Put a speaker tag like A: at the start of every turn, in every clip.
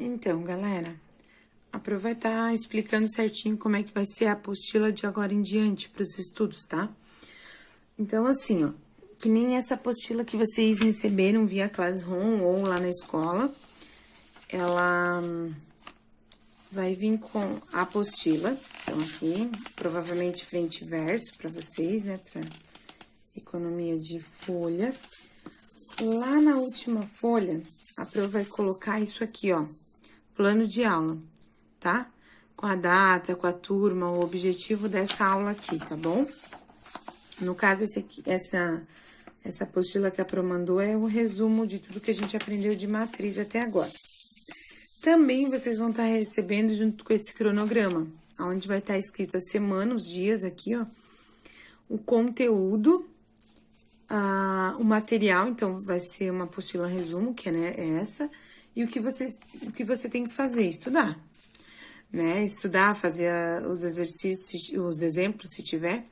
A: Então, galera, aproveitar explicando certinho como é que vai ser a apostila de agora em diante para os estudos, tá? Então, assim, ó, que nem essa apostila que vocês receberam via Classroom ou lá na escola, ela vai vir com a apostila. Então, aqui, provavelmente frente e verso para vocês, né, para economia de folha. Lá na última folha, a Pro vai colocar isso aqui, ó, plano de aula, tá? Com a data, com a turma, o objetivo dessa aula aqui, tá bom? No caso, essa apostila que a Pro mandou é o resumo de tudo que a gente aprendeu de matriz até agora. Também vocês vão estar recebendo junto com esse cronograma, onde vai estar escrito a semana, os dias aqui, ó, o conteúdo, o material, então vai ser uma apostila resumo, que é essa, e o que você tem que fazer, estudar, né? Estudar, fazer os exercícios, os exemplos, se tiver.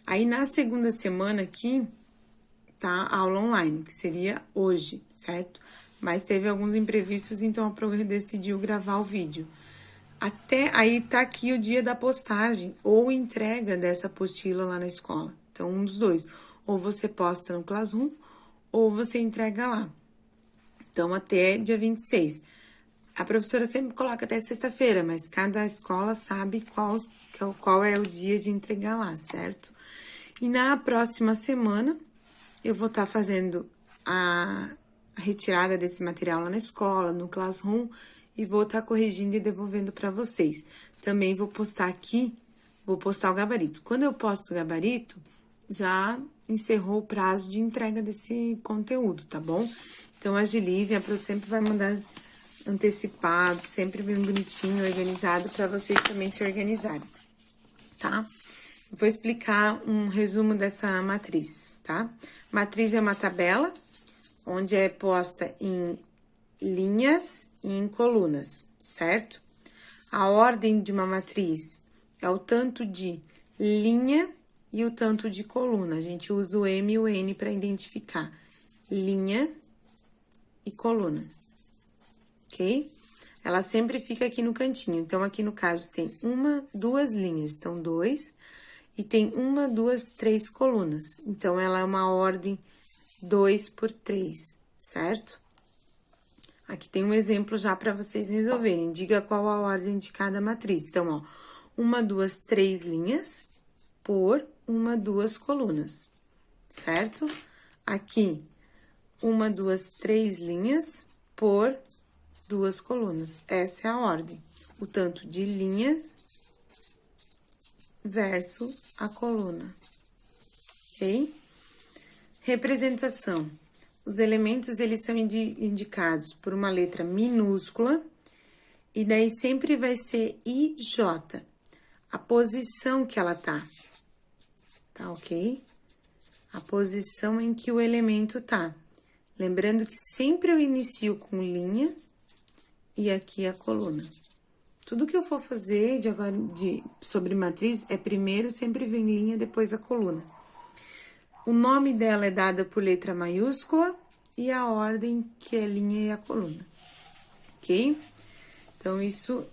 A: Aí, na segunda semana aqui, tá a aula online, que seria hoje, certo? Mas teve alguns imprevistos, então a Pro decidiu gravar o vídeo. Até aí tá aqui o dia da postagem ou entrega dessa apostila lá na escola. Então, um dos dois. Ou você posta no Classroom, ou você entrega lá. Então, até dia 26. A professora sempre coloca até sexta-feira, mas cada escola sabe qual é o dia de entregar lá, certo? E na próxima semana, eu vou estar fazendo a retirada desse material lá na escola, no Classroom, e vou estar corrigindo e devolvendo para vocês. Também vou postar aqui, vou postar o gabarito. Quando eu posto o gabarito, já encerrou o prazo de entrega desse conteúdo, tá bom? Então, agilizem, a Pro sempre vai mandar antecipado, sempre bem bonitinho, organizado, para vocês também se organizarem, tá? Eu vou explicar um resumo dessa matriz, tá? Matriz é uma tabela, onde é posta em linhas e em colunas, certo? A ordem de uma matriz é o tanto de linha e o tanto de coluna. A gente usa o M e o N para identificar linha e coluna, ok? Ela sempre fica aqui no cantinho. Então, aqui no caso, tem duas linhas. Então, 2. E tem 1, 2, 3 colunas. Então, ela é uma ordem 2 por 3, certo? Aqui tem um exemplo já para vocês resolverem. Diga qual a ordem de cada matriz. Então, ó, 1, 2, 3 linhas por 1, 2 colunas, certo? Aqui, 1, 2, 3 linhas por 2 colunas. Essa é a ordem. O tanto de linhas versus a coluna, ok? Representação. Os elementos, eles são indicados por uma letra minúscula, e daí sempre vai ser IJ, a posição que ela tá, ok? A posição em que o elemento tá. Lembrando que sempre eu inicio com linha e aqui a coluna. Tudo que eu for fazer sobre matriz é primeiro sempre vem linha, depois a coluna. O nome dela é dada por letra maiúscula e a ordem que é linha e a coluna, ok? Então, isso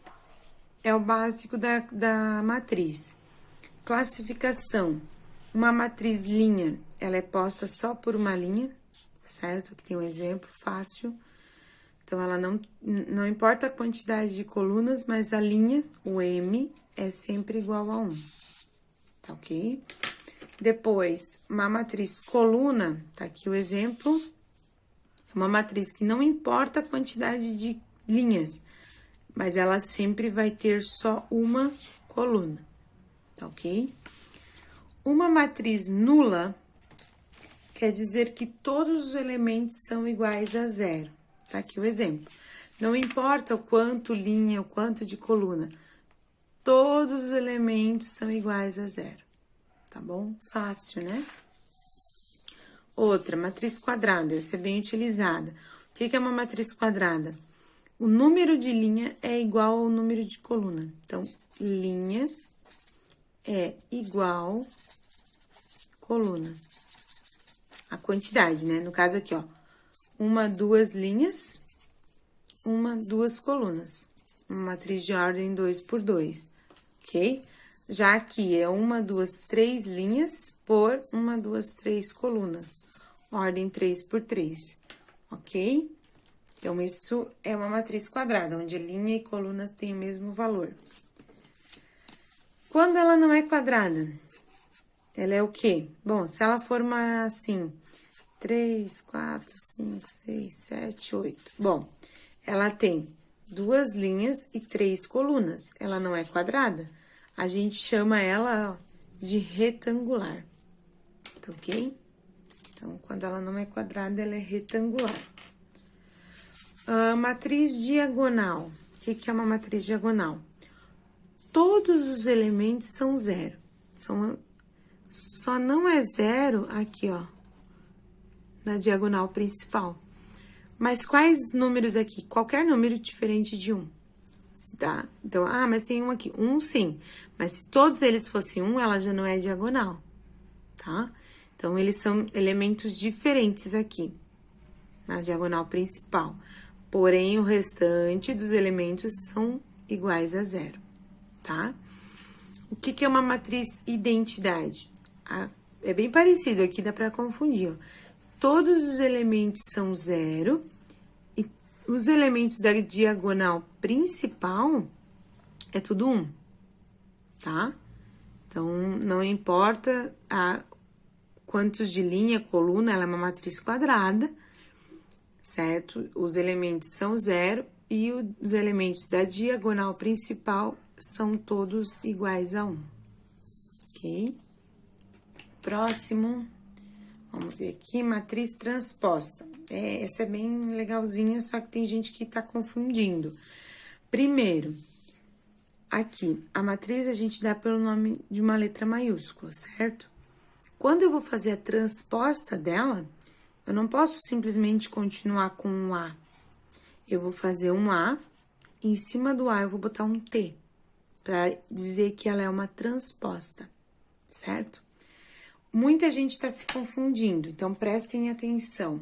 A: é o básico da matriz. Classificação. Uma matriz linha, ela é posta só por uma linha, certo? Aqui tem um exemplo fácil. Então, ela não importa a quantidade de colunas, mas a linha, o M, é sempre igual a 1, tá ok? Depois, uma matriz coluna, tá aqui o exemplo, é uma matriz que não importa a quantidade de linhas, mas ela sempre vai ter só uma coluna, tá ok? Uma matriz nula quer dizer que todos os elementos são iguais a 0, tá aqui o exemplo. Não importa o quanto linha, o quanto de coluna, todos os elementos são iguais a 0. Tá bom? Fácil, né? Outra, matriz quadrada, essa é bem utilizada. O que é uma matriz quadrada? O número de linha é igual ao número de coluna. Então, linha é igual coluna. A quantidade, né? No caso aqui, ó, 1, 2 linhas duas colunas. Uma matriz de ordem 2 por 2, ok? Já aqui é 1, 2, 3 linhas por 1, 2, 3 colunas. Ordem 3 por 3, ok? Então, isso é uma matriz quadrada, onde a linha e coluna têm o mesmo valor. Quando ela não é quadrada, ela é o quê? Bom, se ela formar assim, 3, 4, 5, 6, 7, 8. Bom, ela tem 2 linhas e 3 colunas. Ela não é quadrada. A gente chama ela de retangular, tá ok? Então, quando ela não é quadrada, ela é retangular. Matriz diagonal. O que é uma matriz diagonal? Todos os elementos são zero. Só não é zero aqui, ó, na diagonal principal. Mas quais números aqui? Qualquer número diferente de 1. Tá? Então, mas tem um aqui. 1, sim. Mas se todos eles fossem 1, ela já não é diagonal, tá? Então, eles são elementos diferentes aqui, na diagonal principal. Porém, o restante dos elementos são iguais a zero, tá? O que é uma matriz identidade? É bem parecido, aqui dá pra confundir, ó. Todos os elementos são zero e os elementos da diagonal principal é tudo 1, tá? Então, não importa quantos de linha, coluna, ela é uma matriz quadrada, certo? Os elementos são zero e os elementos da diagonal principal são todos iguais a 1, ok? Próximo, vamos ver aqui, matriz transposta. Essa é bem legalzinha, só que tem gente que tá confundindo. Primeiro, aqui, a matriz a gente dá pelo nome de uma letra maiúscula, certo? Quando eu vou fazer a transposta dela, eu não posso simplesmente continuar com um A. Eu vou fazer um A, e em cima do A eu vou botar um T, para dizer que ela é uma transposta, certo? Muita gente está se confundindo, então prestem atenção.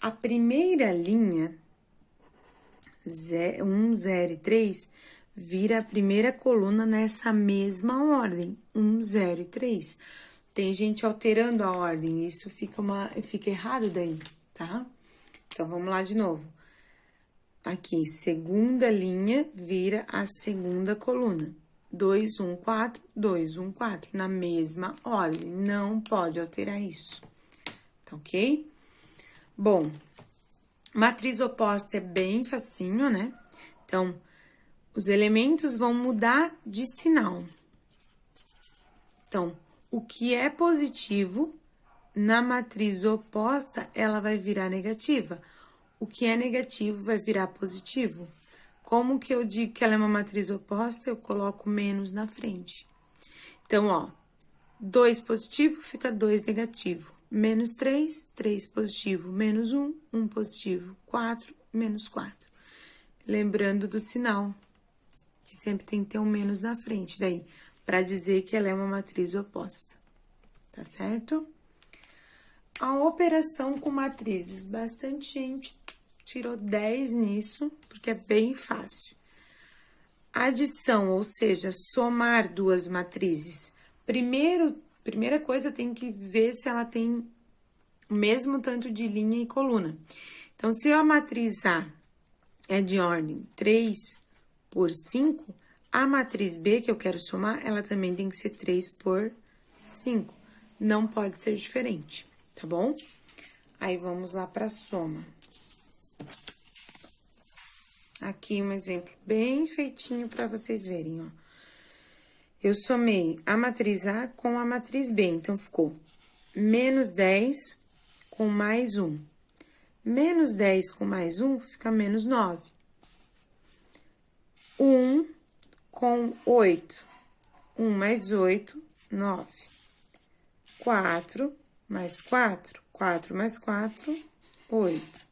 A: A primeira linha, 1, 0 e 3, vira a primeira coluna nessa mesma ordem, 1, 0 e 3. Tem gente alterando a ordem, isso fica errado daí, tá? Então, vamos lá de novo. Aqui, segunda linha vira a segunda coluna. 2, 1, 4, 2, 1, 4, na mesma ordem, não pode alterar isso, tá ok? Bom, matriz oposta é bem facinho, né? Então, os elementos vão mudar de sinal. Então, o que é positivo, na matriz oposta, ela vai virar negativa. O que é negativo vai virar positivo. Como que eu digo que ela é uma matriz oposta? Eu coloco menos na frente. Então, ó, 2 positivo fica 2 negativo. Menos 3, 3 positivo. Menos 1, 1 positivo. 4, menos 4. Lembrando do sinal, que sempre tem que ter um menos na frente, daí, para dizer que ela é uma matriz oposta. Tá certo? A operação com matrizes, bastante gente tirou 10 nisso, porque é bem fácil. Adição, ou seja, somar duas matrizes. Primeira coisa, tem que ver se ela tem o mesmo tanto de linha e coluna. Então, se a matriz A é de ordem 3 por 5, a matriz B, que eu quero somar, ela também tem que ser 3 por 5. Não pode ser diferente, tá bom? Aí, vamos lá para a soma. Aqui um exemplo bem feitinho para vocês verem, ó. Eu somei a matriz A com a matriz B, então ficou menos 10 com mais 1. Menos 10 com mais 1 fica menos 9. 1 com 8. 1 mais 8, 9. 4 mais 4. 4 mais 4, 8.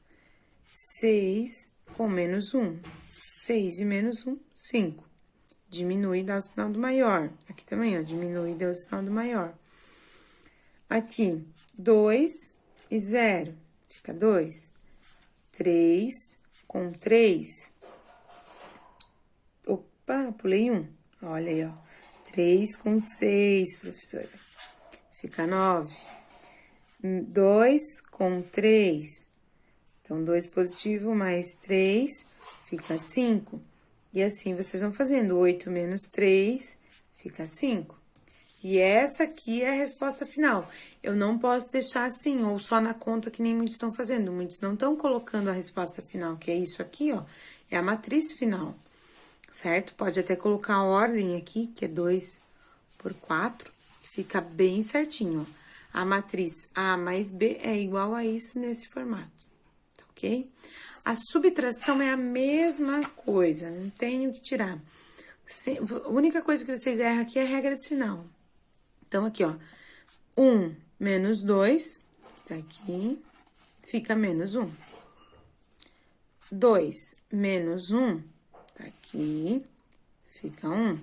A: 6 com menos 1. 6 e menos 1, 5. Diminui e dá o sinal do maior. Aqui também, ó, diminui e dá o sinal do maior. Aqui, 2 e 0, fica 2. 3 com 3... Opa, pulei 1. Olha aí, ó. 3 com 6, professora. Fica 9. 2 com 3. Então, 2 positivo mais 3, fica 5. E assim, vocês vão fazendo. 8 menos 3, fica 5. E essa aqui é a resposta final. Eu não posso deixar assim, ou só na conta que nem muitos estão fazendo. Muitos não estão colocando a resposta final, que é isso aqui, ó. É a matriz final, certo? Pode até colocar a ordem aqui, que é 2 por 4, fica bem certinho, ó. A matriz A mais B é igual a isso nesse formato, tá ok? A subtração é a mesma coisa, não tenho que tirar. A única coisa que vocês erram aqui é a regra de sinal. Então, aqui, ó, 1 menos 2, que tá aqui, fica menos 1. 2 menos 1, tá aqui, fica 1.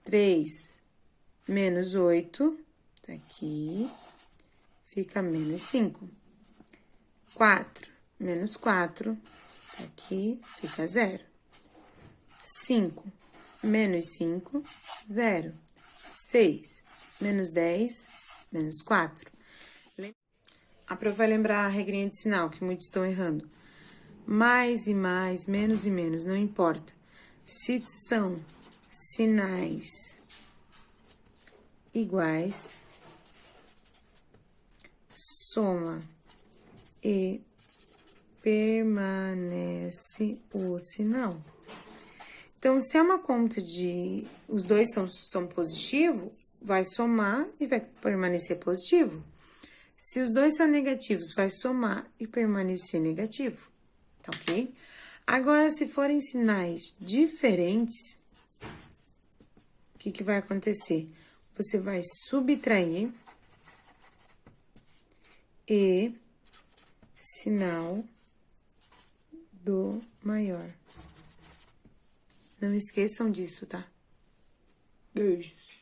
A: 3 menos 8, tá aqui, fica menos 5. 4 menos 4, tá aqui, fica 0. 5 menos 5, 0. 6 menos 10, menos 4. A prova vai lembrar a regrinha de sinal, que muitos estão errando. Mais e mais, menos e menos, não importa. Se são sinais iguais, soma e permanece o sinal. Então, se é uma conta de... os dois são positivos, vai somar e vai permanecer positivo. Se os dois são negativos, vai somar e permanecer negativo, tá ok? Agora, se forem sinais diferentes, o que vai acontecer? Você vai subtrair e sinal do maior. Não esqueçam disso, tá? Beijos.